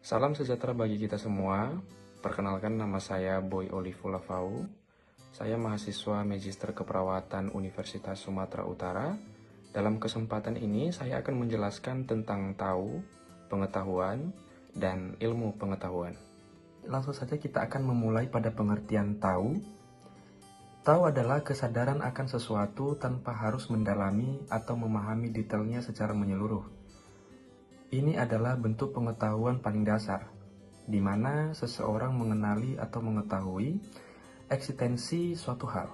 Salam sejahtera bagi kita semua. Perkenalkan, nama saya Boy Olivulavau. Saya mahasiswa Magister Keperawatan Universitas Sumatera Utara. Dalam kesempatan ini saya akan menjelaskan tentang tahu, pengetahuan, dan ilmu pengetahuan. Langsung saja kita akan memulai pada pengertian tahu. Tahu adalah kesadaran akan sesuatu tanpa harus mendalami atau memahami detailnya secara menyeluruh. Ini adalah bentuk pengetahuan paling dasar, di mana seseorang mengenali atau mengetahui eksistensi suatu hal.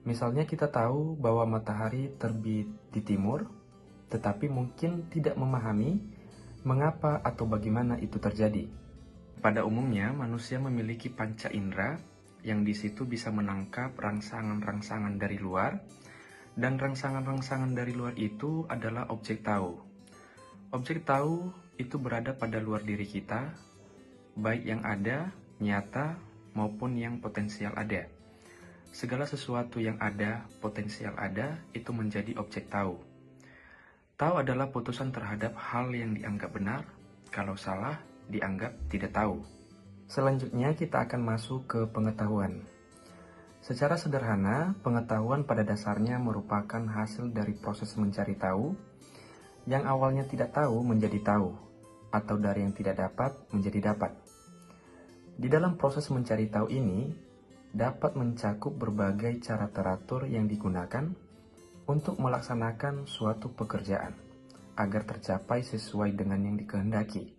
Misalnya kita tahu bahwa matahari terbit di timur, tetapi mungkin tidak memahami mengapa atau bagaimana itu terjadi. Pada umumnya, manusia memiliki panca indera yang di situ bisa menangkap rangsangan-rangsangan dari luar, dan rangsangan-rangsangan dari luar itu adalah objek tahu. Objek tahu itu berada pada luar diri kita, baik yang ada, nyata, maupun yang potensial ada. Segala sesuatu yang ada, potensial ada, itu menjadi objek tahu. Tahu adalah putusan terhadap hal yang dianggap benar, kalau salah, dianggap tidak tahu. Selanjutnya kita akan masuk ke pengetahuan. Secara sederhana, pengetahuan pada dasarnya merupakan hasil dari proses mencari tahu, yang awalnya tidak tahu menjadi tahu, atau dari yang tidak dapat menjadi dapat. Di dalam proses mencari tahu ini, dapat mencakup berbagai cara teratur yang digunakan untuk melaksanakan suatu pekerjaan, agar tercapai sesuai dengan yang dikehendaki.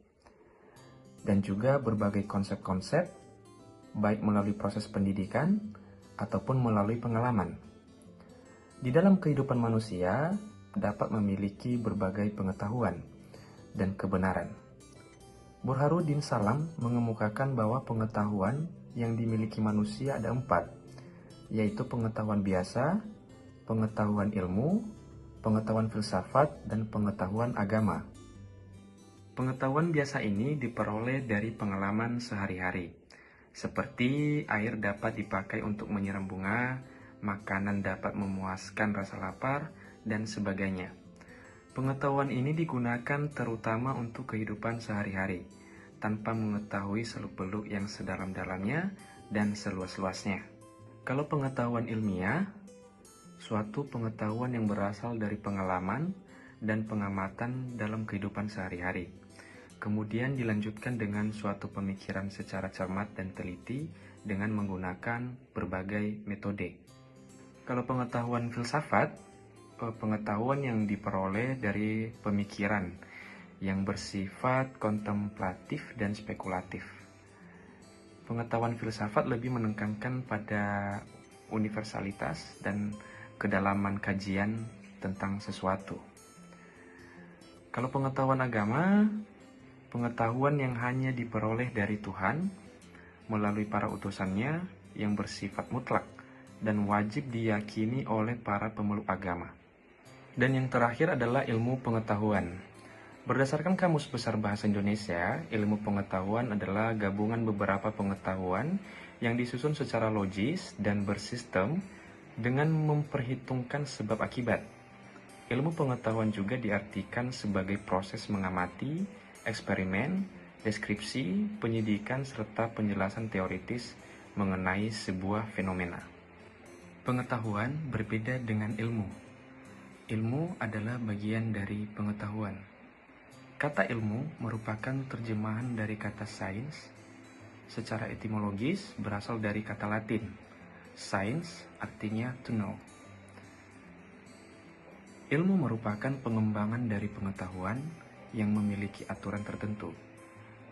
Dan juga berbagai konsep-konsep, baik melalui proses pendidikan ataupun melalui pengalaman. Di dalam kehidupan manusia, dapat memiliki berbagai pengetahuan dan kebenaran. Burhanuddin Salam mengemukakan bahwa pengetahuan yang dimiliki manusia ada 4, yaitu pengetahuan biasa, pengetahuan ilmu, pengetahuan filsafat, dan pengetahuan agama. Pengetahuan biasa ini diperoleh dari pengalaman sehari-hari, seperti air dapat dipakai untuk menyiram bunga, makanan dapat memuaskan rasa lapar, dan sebagainya. Pengetahuan ini digunakan terutama untuk kehidupan sehari-hari, tanpa mengetahui seluk-beluk yang sedalam-dalamnya dan seluas-luasnya. Kalau pengetahuan ilmiah, suatu pengetahuan yang berasal dari pengalaman dan pengamatan dalam kehidupan sehari-hari, kemudian dilanjutkan dengan suatu pemikiran secara cermat dan teliti dengan menggunakan berbagai metode. Kalau pengetahuan filsafat, pengetahuan yang diperoleh dari pemikiran yang bersifat kontemplatif dan spekulatif. Pengetahuan filsafat lebih menekankan pada universalitas dan kedalaman kajian tentang sesuatu. Kalau pengetahuan agama, pengetahuan yang hanya diperoleh dari Tuhan melalui para utusannya yang bersifat mutlak dan wajib diyakini oleh para pemeluk agama. Dan yang terakhir adalah ilmu pengetahuan. Berdasarkan Kamus Besar Bahasa Indonesia, ilmu pengetahuan adalah gabungan beberapa pengetahuan yang disusun secara logis dan bersistem dengan memperhitungkan sebab akibat. Ilmu pengetahuan juga diartikan sebagai proses mengamati, eksperimen, deskripsi, penyidikan, serta penjelasan teoritis mengenai sebuah fenomena. Pengetahuan berbeda dengan ilmu. Ilmu adalah bagian dari pengetahuan. Kata ilmu merupakan terjemahan dari kata sains. Secara etimologis berasal dari kata Latin. Science artinya to know. Ilmu merupakan pengembangan dari pengetahuan yang memiliki aturan tertentu.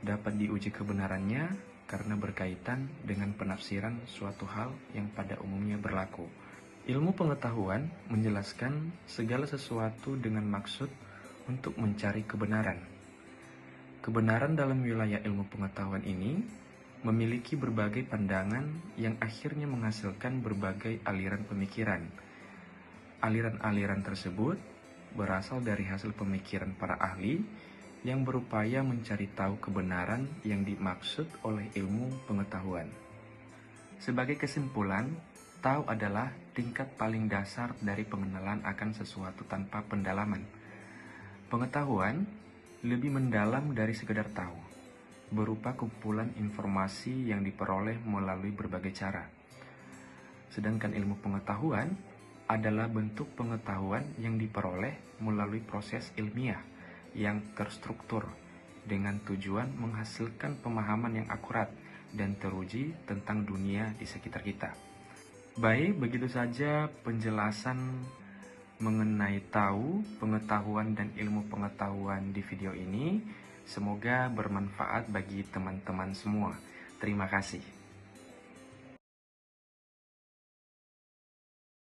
Dapat diuji kebenarannya karena berkaitan dengan penafsiran suatu hal yang pada umumnya berlaku. Ilmu pengetahuan menjelaskan segala sesuatu dengan maksud untuk mencari kebenaran. Kebenaran dalam wilayah ilmu pengetahuan ini memiliki berbagai pandangan yang akhirnya menghasilkan berbagai aliran pemikiran. Aliran-aliran tersebut berasal dari hasil pemikiran para ahli yang berupaya mencari tahu kebenaran yang dimaksud oleh ilmu pengetahuan. Sebagai kesimpulan, tahu adalah tingkat paling dasar dari pengenalan akan sesuatu tanpa pendalaman. Pengetahuan lebih mendalam dari sekedar tahu. berupa kumpulan informasi yang diperoleh melalui berbagai cara. Sedangkan ilmu pengetahuan adalah bentuk pengetahuan yang diperoleh melalui proses ilmiah yang terstruktur dengan tujuan menghasilkan pemahaman yang akurat dan teruji tentang dunia di sekitar kita. Baik, begitu saja penjelasan mengenai tahu, pengetahuan, dan ilmu pengetahuan di video ini. Semoga bermanfaat bagi teman-teman semua. Terima kasih.